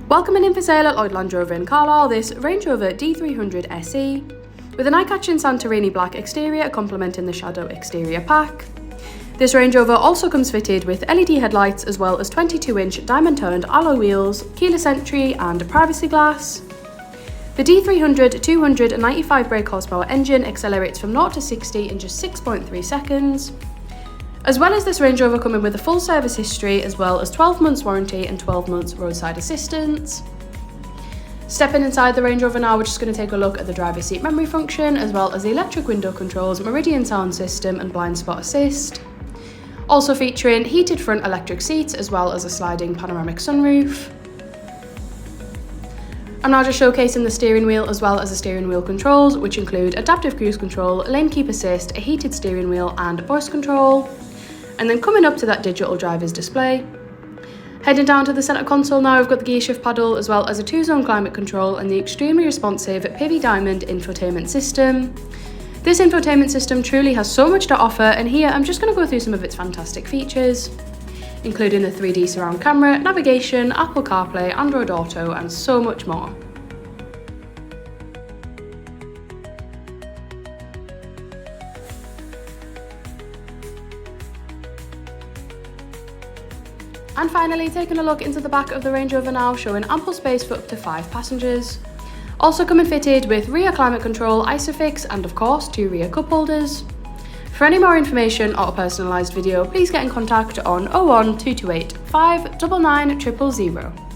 Welcome in for sale at Lloyd Land Rover in Carlisle, this Range Rover D300 SE, with an eye-catching Santorini Black Exterior complementing the Shadow exterior pack. This Range Rover also comes fitted with LED headlights as well as 22-inch diamond-toned alloy wheels, keyless entry and privacy glass. The D300 295 brake horsepower engine accelerates from 0 to 60 in just 6.3 seconds. As well as this Range Rover coming with a full service history as well as 12 months warranty and 12 months roadside assistance. Stepping inside the Range Rover now, we're just going to take a look at the driver's seat memory function as well as the electric window controls, Meridian sound system and blind spot assist. Also featuring heated front electric seats as well as a sliding panoramic sunroof. I'm now just showcasing the steering wheel as well as the steering wheel controls, which include adaptive cruise control, lane keep assist, a heated steering wheel and voice control. And then coming up to that digital driver's display. Heading down to the centre console now, we've got the gear shift paddle as well as a 2-zone climate control and the extremely responsive PIVI Diamond infotainment system. This infotainment system truly has so much to offer, and here I'm just going to go through some of its fantastic features, including the 3D surround camera, navigation, Apple CarPlay, Android Auto and so much more. And finally, taking a look into the back of the Range Rover now, showing ample space for up to 5 passengers. Also coming fitted with rear climate control, ISOFIX and of course 2 rear cup holders. For any more information or a personalised video, please get in contact on 01228 599 000.